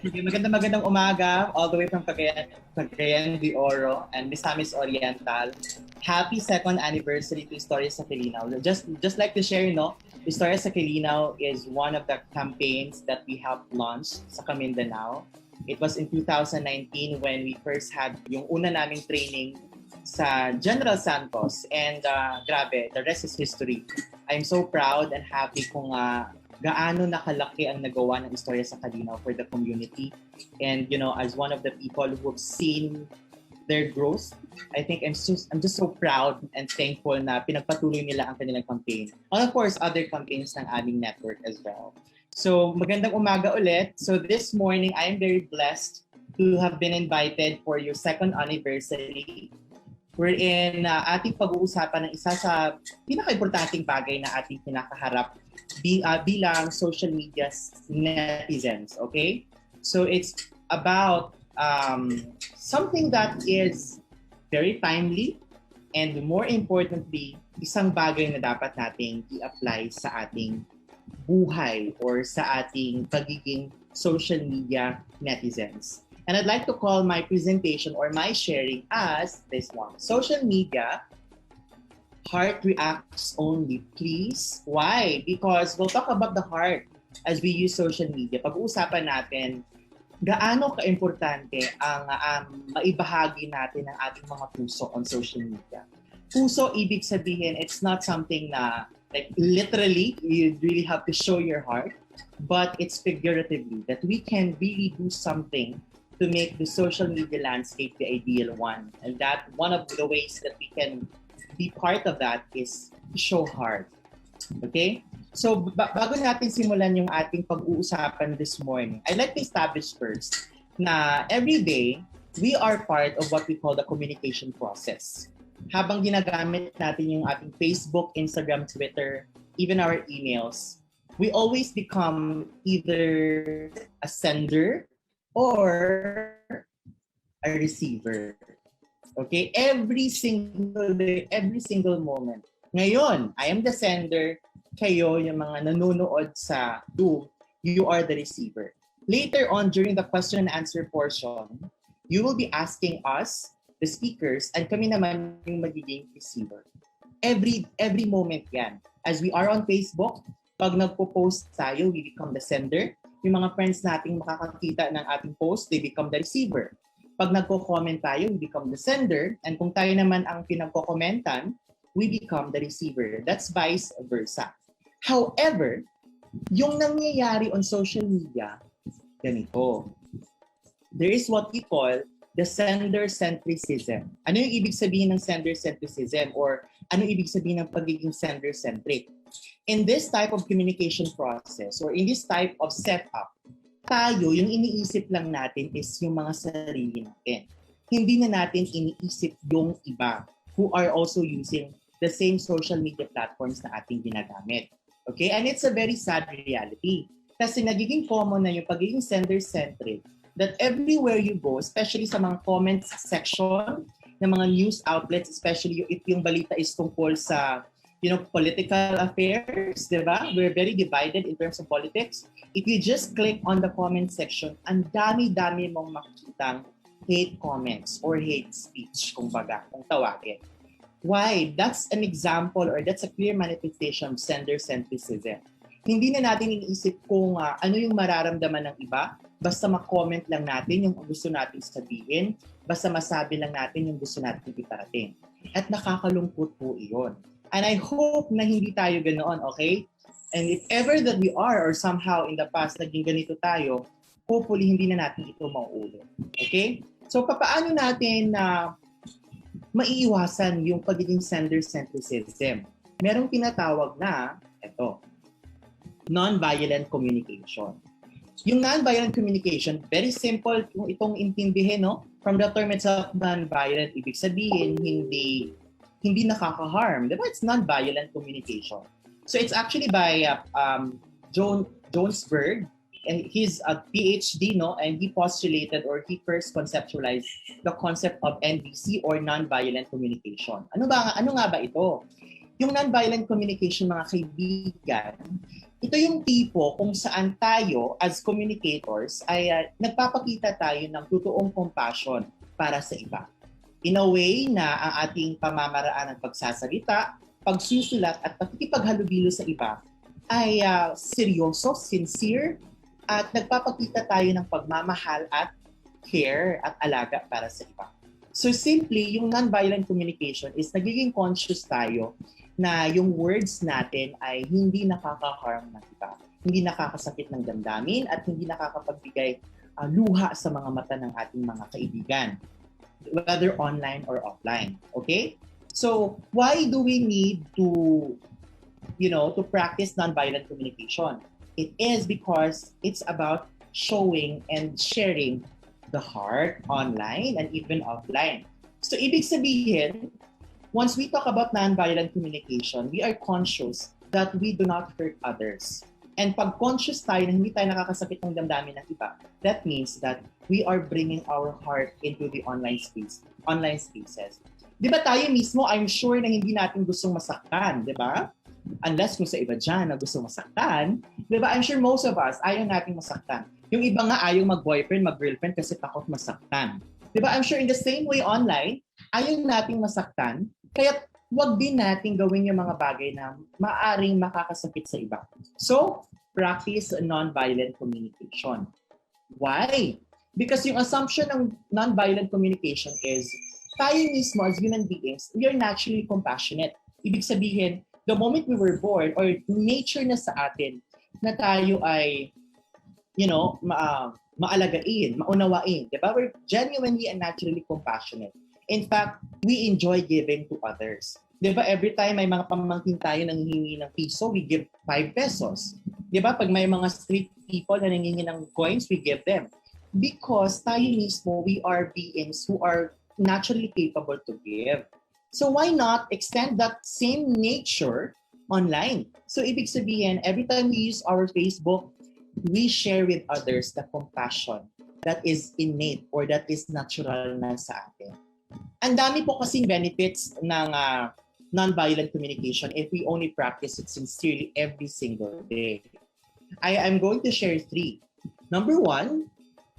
Magandang umaga, all the way from Cagayan de Oro and Misamis Oriental. Happy second anniversary to Istorya sa Kilinaw. Just like to share, Istorya sa Kilinaw is one of the campaigns that we helped launch sa Mindanao. It was in 2019 when we first had yung una naming training sa General Santos, and grabe, the rest is history. I'm so proud and happy kung gaano nakalaki ang nagawa ng Istorya sa Kalinaw for the community. And as one of the people who have seen their growth, I think I'm just so proud and thankful na pinagpatuloy nila ang kanilang campaign. And of course, other campaigns ng aming network as well. So magandang umaga ulit. So this morning, I am very blessed to have been invited for your second anniversary. We're in ating pag-uusapan ng isa sa pinaka-importanting bagay na ating kinakaharap bilang social media netizens, okay? So it's about something that is very timely and more importantly, isang bagay na dapat nating i-apply sa ating buhay or sa ating pagiging social media netizens. And I'd like to call my presentation or my sharing as this one. Social media, heart reacts only, please. Why? Because we'll talk about the heart as we use social media. Pag-uusapan natin, gaano ka-importante ang maibahagi natin ang ating mga puso on social media. Puso, ibig sabihin, it's not something na, like literally, you really have to show your heart, but it's figuratively that we can really do something to make the social media landscape the ideal one. And that one of the ways that we can be part of that is to show heart. Okay? So bago natin simulan yung ating pag-uusapan this morning, I'd like to establish first na every day, we are part of what we call the communication process. Habang ginagamit natin yung ating Facebook, Instagram, Twitter, even our emails, we always become either a sender or a receiver. Okay? Every single day, every single moment. Ngayon, I am the sender. Kayo, yung mga nanonood sa Zoom, you are the receiver. Later on, during the question and answer portion, you will be asking us, the speakers, and kami naman yung magiging receiver. Every moment yan. As we are on Facebook, pag nagpo-post tayo, we become the sender. Yung mga friends nating makakakita ng ating post, they become the receiver. Pag nagko-comment tayo, we become the sender. And kung tayo naman ang pinagko-commentan, we become the receiver. That's vice versa. However, yung nangyayari on social media, ganito. There is what we call the sender-centricism. Ano yung ibig sabihin ng sender-centricism? Or ano yung ibig sabihin ng pagiging sender-centric? In this type of communication process or in this type of setup, tayo, yung iniisip lang natin is yung mga sarili natin. Hindi na natin iniisip yung iba who are also using the same social media platforms na ating ginagamit. Okay? And it's a very sad reality. Kasi nagiging common na yung pagiging sender-centric that everywhere you go, especially sa mga comments section ng mga news outlets, especially if yung balita is tungkol sa political affairs, diba? We're very divided in terms of politics. If you just click on the comment section, ang dami-dami mong makikitang hate comments or hate speech, kung tawagin. Why? That's an example or that's a clear manifestation of sender-centricism. Hindi na natin iniisip kung ano yung mararamdaman ng iba, basta ma-comment lang natin yung gusto natin sabihin, basta masabi lang natin yung gusto natin iparating. At nakakalungkot po iyon. And I hope na hindi tayo ganoon, okay? And if ever that we are or somehow in the past naging ganito tayo, hopefully hindi na natin ito mauulit. Okay? So papaano natin na maiiwasan yung pagiging sender-centricism? Merong tinatawag na, non-violent communication. Yung non-violent communication, very simple kung itong intindihin, no? From the term itself, non-violent, ibig sabihin, hindi nakaka-harm. Diba? It's non-violent communication. So it's actually by Jonesberg, and he's a PhD, no? And he postulated or he first conceptualized the concept of NVC or non-violent communication. Ano nga ba ito? Yung non-violent communication, mga kaibigan, ito yung tipo kung saan tayo as communicators ay nagpapakita tayo ng totoong compassion para sa iba. In a way na ang ating pamamaraan ng pagsasalita, pagsusulat at pakikipaghalubilo sa iba ay seryoso, sincere, at nagpapakita tayo ng pagmamahal at care at alaga para sa iba. So simply, yung non-violent communication is nagiging conscious tayo na yung words natin ay hindi nakaka-harm ng iba, hindi nakakasakit ng damdamin at hindi nakakapagbigay luha sa mga mata ng ating mga kaibigan, whether online or offline. Okay? So, why do we need to practice non-violent communication? It is because it's about showing and sharing the heart online and even offline. So, ibig sabihin, once we talk about non-violent communication, we are conscious that we do not hurt others. And pag conscious tayo na hindi tayo nakakasakit ng damdamin ng iba, that means that we are bringing our heart into the online spaces. Di ba tayo mismo, I'm sure na hindi natin gustong masaktan, di ba? Unless kung sa iba dyan na gusto masaktan, di ba? I'm sure most of us, ayaw nating masaktan. Yung iba nga ayaw mag-boyfriend, mag-girlfriend kasi takot masaktan. Di ba? I'm sure in the same way online, ayaw nating masaktan, kaya wag din natin gawin yung mga bagay na maaring makakasakit sa iba. So, practice non-violent communication. Why? Because yung assumption ng non-violent communication is tayo mismo as human beings, we are naturally compassionate. Ibig sabihin, the moment we were born or nature na sa atin na tayo ay, maalagain, maunawain. Diba? We're genuinely and naturally compassionate. In fact, we enjoy giving to others. Diba? Every time may mga pamangkin tayo nanghihingi ng piso, we give 5 pesos. Diba? Pag may mga street people na nanghihingi ng coins, we give them. Because tayo mismo, we are beings who are naturally capable to give. So why not extend that same nature online? So ibig sabihin, every time we use our Facebook, we share with others the compassion that is innate or that is natural na sa atin. Ang dami po kasing benefits ng non-violent communication if we only practice it sincerely every single day. I'm going to share 3. Number 1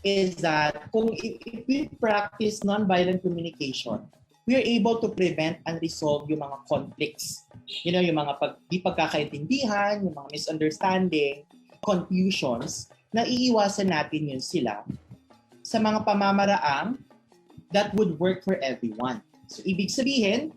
is that if we practice non-violent communication, we are able to prevent and resolve yung mga conflicts. Yung mga di pagkakaintindihan, yung mga misunderstanding, confusions, na iiwasan natin yun sila sa mga pamamaraang that would work for everyone. So, ibig sabihin,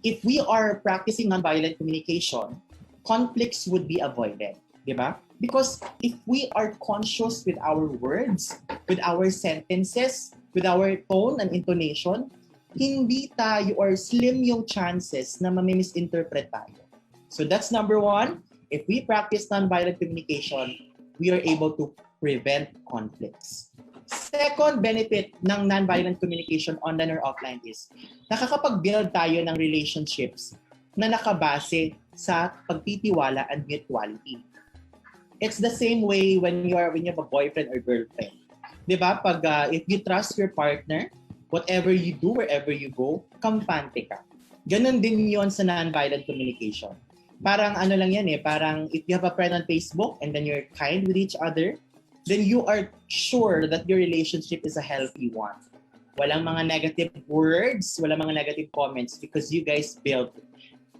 if we are practicing nonviolent communication, conflicts would be avoided. Diba? Because if we are conscious with our words, with our sentences, with our tone and intonation, hindi tayo or slim yung chances na mamisinterpret tayo. So that's number 1. If we practice nonviolent communication, we are able to prevent conflicts. Second benefit ng nonviolent communication online or offline is nakakapag-build tayo ng relationships na nakabase sa pagtitiwala and mutuality. It's the same way when you have a boyfriend or girlfriend. Diba? Pag if you trust your partner, whatever you do, wherever you go, kampante ka. Ganon din yon sa non-violent communication. Parang ano lang yan parang if you have a friend on Facebook and then you're kind with each other, then you are sure that your relationship is a healthy one. Walang mga negative words, walang mga negative comments because you guys build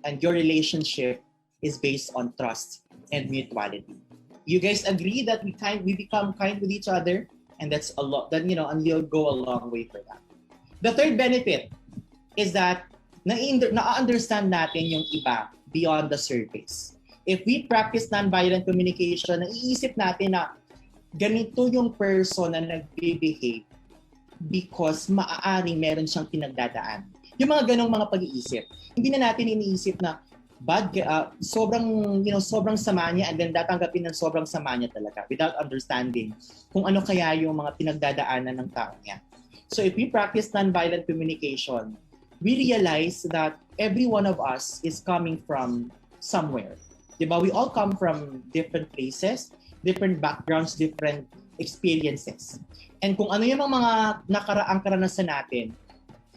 and your relationship is based on trust and mutuality. You guys agree that we become kind with each other, and that's a lot. Then and you'll go a long way for that. The third benefit is that na-understand natin yung iba beyond the surface. If we practice nonviolent communication, naiisip natin na ganito yung person na nag-behave because maaaring meron siyang pinagdadaan. Yung mga ganong mga pag-iisip. Hindi na natin iniisip na sobrang sama niya and then tatanggapin ng sobrang sama niya talaga without understanding kung ano kaya yung mga pinagdadaanan ng tao niya. So if we practice nonviolent communication, we realize that every one of us is coming from somewhere. Diba? We all come from different places, different backgrounds, different experiences. And kung ano yung mga nakaraang karanasan natin,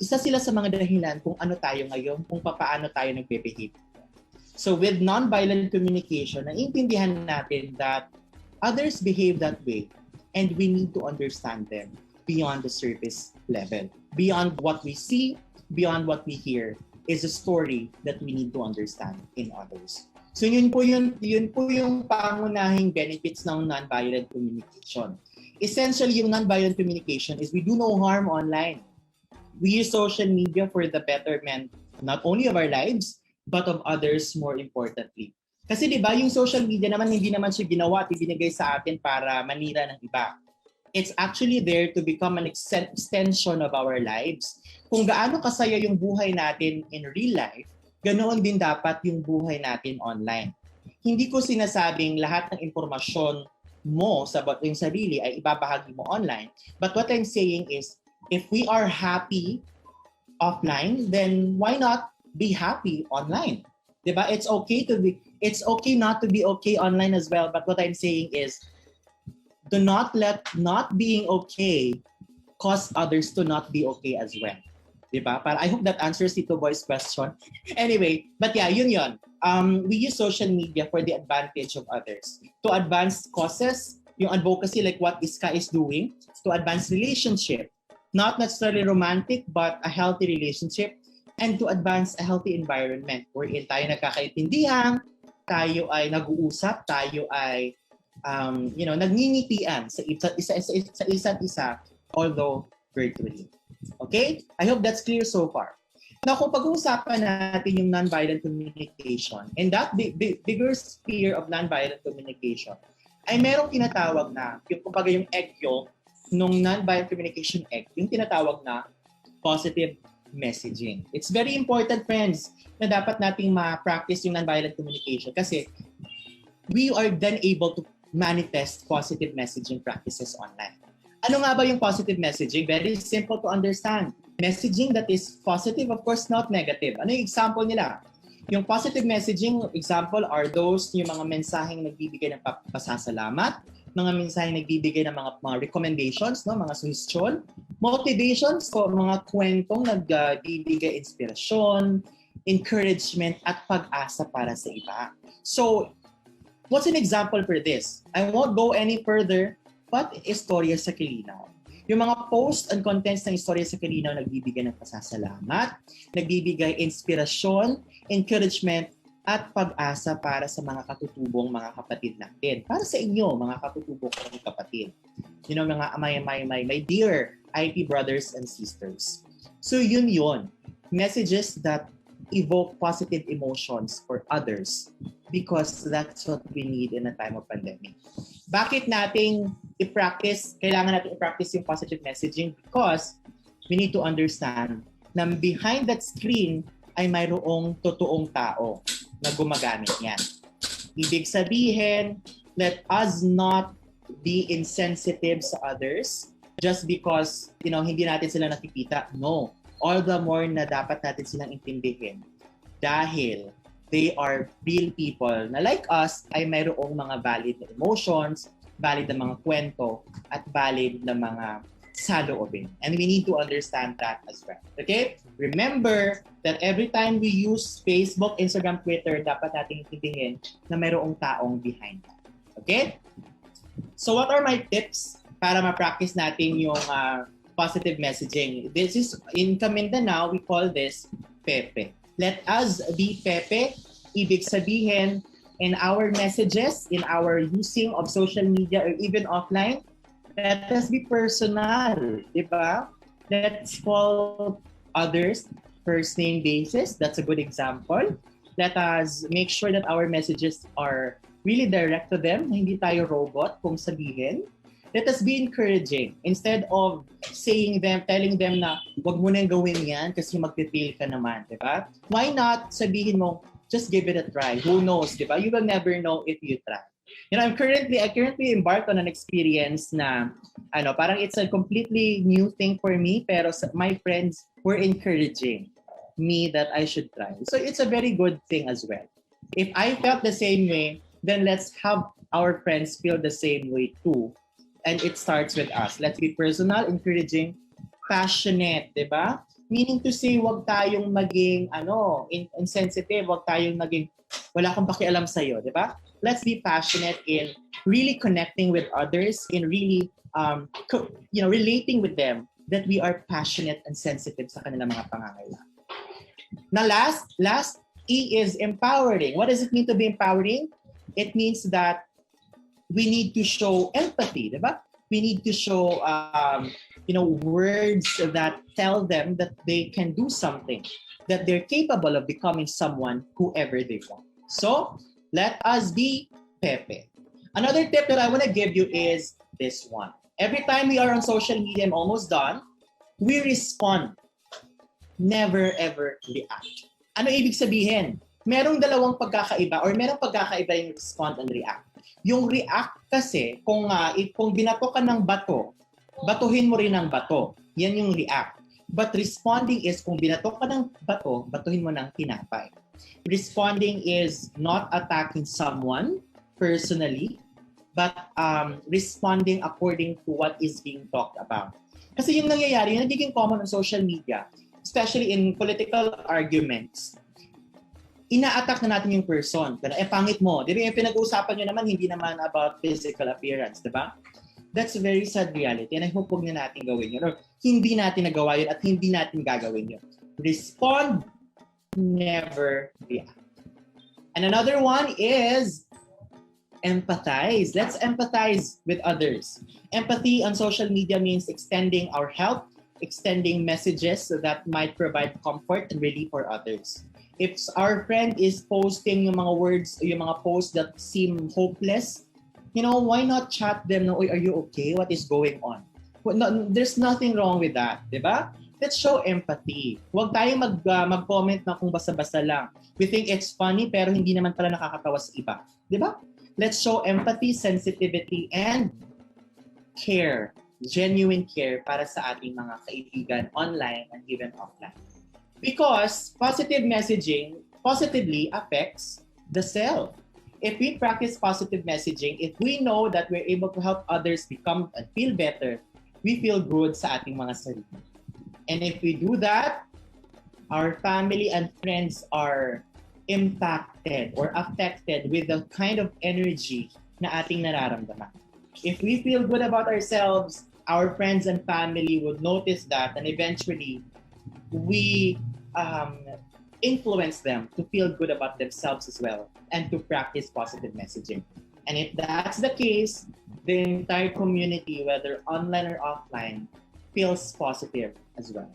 isa sila sa mga dahilan kung ano tayo ngayon, kung paano tayo nagbe-behave. So with nonviolent communication, naiintindihan natin that others behave that way and we need to understand them beyond the surface level. Beyond what we see, beyond what we hear is a story that we need to understand in others. So yun po yung pangunahing benefits ng nonviolent communication. Essentially, yung nonviolent communication is we do no harm online. We use social media for the betterment not only of our lives, but of others more importantly. Kasi di ba yung social media naman, hindi naman siya ginawa at ibinigay sa atin para manira ng iba. It's actually there to become an extension of our lives. Kung gaano kasaya yung buhay natin in real life, ganoon din dapat yung buhay natin online. Hindi ko sinasabing lahat ng impormasyon mo sa yung sarili ay ibabahagi mo online. But what I'm saying is, if we are happy offline, then why not be happy online? Diba? It's okay not to be okay online as well. But what I'm saying is, do not let not being okay cause others to not be okay as well. Diba? I hope that answers Tito Boy's question. Anyway, but yeah, yun. We use social media for the advantage of others. To advance causes, yung advocacy like what Iska is doing, to advance relationship. Not necessarily romantic, but a healthy relationship. And to advance a healthy environment wherein tayo nagkakaintindihan, tayo ay nag-uusap, tayo ay nagngingitian sa isa't isa, although virtually. Okay? I hope that's clear so far. Now, kung pag-uusapan natin yung nonviolent communication, and that bigger sphere of nonviolent communication, ay merong tinatawag na, yung egg yolk, nung nonviolent communication egg, yung tinatawag na positive messaging. It's very important, friends, na dapat nating ma-practice yung nonviolent communication kasi we are then able to manifest positive messaging practices online. Ano nga ba yung positive messaging? Very simple to understand. Messaging that is positive, of course, not negative. Ano yung example nila? Yung positive messaging example are those yung mga mensaheng nagbibigay ng pasasalamat, mga mensaheng nagbibigay ng mga recommendations, no, mga suggestion, motivations, so mga kwentong nagbibigay inspirasyon, encouragement at pag-asa para sa iba. So, what's an example for this? I won't go any further, but istorya sa Kilinaw. Yung mga posts and contents ng istorya sa Kilinaw nagbibigay ng pasasalamat, nagbibigay inspirasyon, encouragement, at pag-asa para sa mga katutubong mga kapatid natin. Para sa inyo, mga katutubong mga kapatid. You know, mga my dear IT brothers and sisters. So yun. Messages that evoke positive emotions for others because that's what we need in a time of pandemic. Bakit kailangan natin i-practice yung positive messaging? Because we need to understand na behind that screen ay mayroong totoong tao na gumagamit yan. Ibig sabihin, let us not be insensitive sa others just because, hindi natin sila nakikita. No. All the more na dapat natin silang intindihin dahil they are real people na like us ay mayroong mga valid na emotions, valid na mga kwento, at valid na mga saloobin. And we need to understand that as well. Okay? Remember that every time we use Facebook, Instagram, Twitter, dapat nating intindihin na mayroong taong behind that. Okay? So what are my tips para ma-practice natin yung positive messaging? This is, in Mindanao, we call this Pepe. Let us be Pepe. Ibig sabihin, in our messages, in our using of social media or even offline, let us be personal, di ba? Let's call others first name basis. That's a good example. Let us make sure that our messages are really direct to them. Hindi tayo robot kung sabihin. Let us be encouraging. Instead of telling them na wag mo nang gawin yan kasi magpipil ka naman, di ba? Why not sabihin mo, just give it a try. Who knows, di ba? You will never know if you try. I currently embarked on an experience na parang it's a completely new thing for me, pero my friends were encouraging me that I should try. So it's a very good thing as well. If I felt the same way, then let's have our friends feel the same way too. And it starts with us. Let's be personal, encouraging, passionate, diba? Meaning to say, wag tayong maging insensitive, wag tayong maging wala akong pakialam sa'yo, di ba? Let's be passionate in really connecting with others, in really relating with them, that we are passionate and sensitive sa kanilang mga pangangailangan. Now last E is empowering. What does it mean to be empowering? It means that we need to show empathy, diba? We need to show words that tell them that they can do something, that they're capable of becoming someone whoever they want. So let us be Pepe. Another tip that I want to give you is this one. Every time we are on social media, I'm almost done, we respond. Never ever react. Ano ibig sabihin? Merong dalawang pagkakaiba or merong pagkakaiba yung respond and react. Yung react kasi, kung binato ka ng bato, batuhin mo rin ng bato. Yan yung react. But responding is kung binato ka ng bato, batuhin mo ng tinapay. Responding is not attacking someone personally, but responding according to what is being talked about. Kasi yung nangyayari, yung nagiging common on social media, especially in political arguments, ina-attack na natin yung person. Pangit mo. Di ba yung pinag-uusapan nyo naman, hindi naman about physical appearance, di ba? That's a very sad reality and I hope huwag na natin gawin yun or hindi natin nagawa yun at hindi natin gagawin yun. Respond, never react. And another one is empathize. Let's empathize with others. Empathy on social media means extending our help, extending messages that might provide comfort and relief for others. If our friend is posting yung mga words, yung mga posts that seem hopeless, why not chat them? No, are you okay? What is going on? No, there's nothing wrong with that, di ba? Let's show empathy. Huwag tayong mag-comment na kung basta-basta lang. We think it's funny pero hindi naman pala nakakatawa sa iba, di ba? Let's show empathy, sensitivity, and care. Genuine care para sa ating mga kaibigan online and even offline. Because positive messaging positively affects the self. If we practice positive messaging, if we know that we're able to help others become and feel better, we feel good sa ating mga sarili. And if we do that, our family and friends are impacted or affected with the kind of energy na ating nararamdaman. If we feel good about ourselves, our friends and family would notice that and eventually we influence them to feel good about themselves as well and to practice positive messaging. And if that's the case, the entire community, whether online or offline, feels positive as well.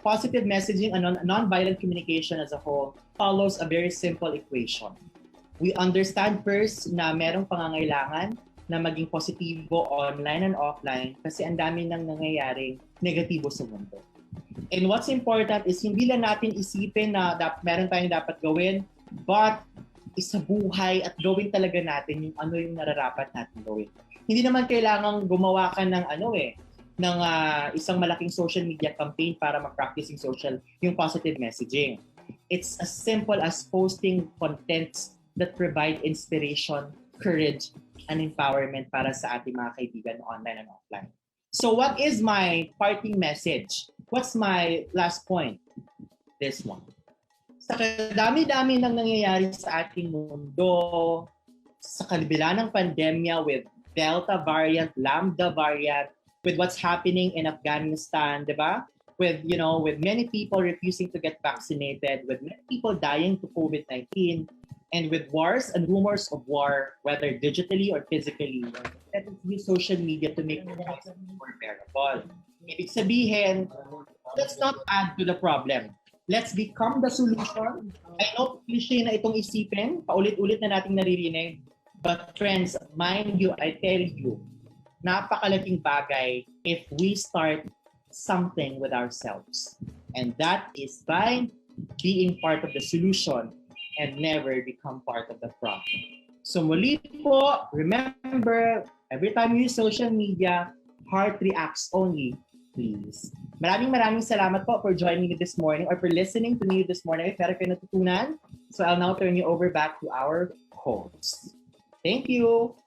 Positive messaging and non-violent communication as a whole follows a very simple equation. We understand first na merong pangangailangan na maging positibo online and offline kasi ang dami nang nangyayaring negatibo sa mundo. And what's important is hindi lang natin isipin na meron tayong dapat gawin, but isabuhay at gawin talaga natin yung ano yung nararapat natin gawin. Hindi naman kailangang gumawa ka ng isang malaking social media campaign para mag-practice yung positive messaging. It's as simple as posting contents that provide inspiration, courage, and empowerment para sa ating mga kaibigan online and offline. So what is my parting message? What's my last point? This one. Sa kadami-dami ng nangyayari sa ating mundo, sa kabila ng pandemya with Delta variant, Lambda variant, with what's happening in Afghanistan, di ba? With many people refusing to get vaccinated, with many people dying to COVID-19, and with wars and rumors of war, whether digitally or physically, let's use social media to make it more bearable. Ibig sabihin, let's not add to the problem. Let's become the solution. I know cliche na itong isipin, paulit-ulit na nating naririnig, but friends, mind you, I tell you, napakalaking bagay if we start something with ourselves. And that is by being part of the solution and never become part of the problem. So muli po, remember, every time you use social media, heart reacts only, please. Maraming salamat po for joining me this morning or for listening to me this morning. If meron kayo natutunan, so I'll now turn you over back to our host. Thank you.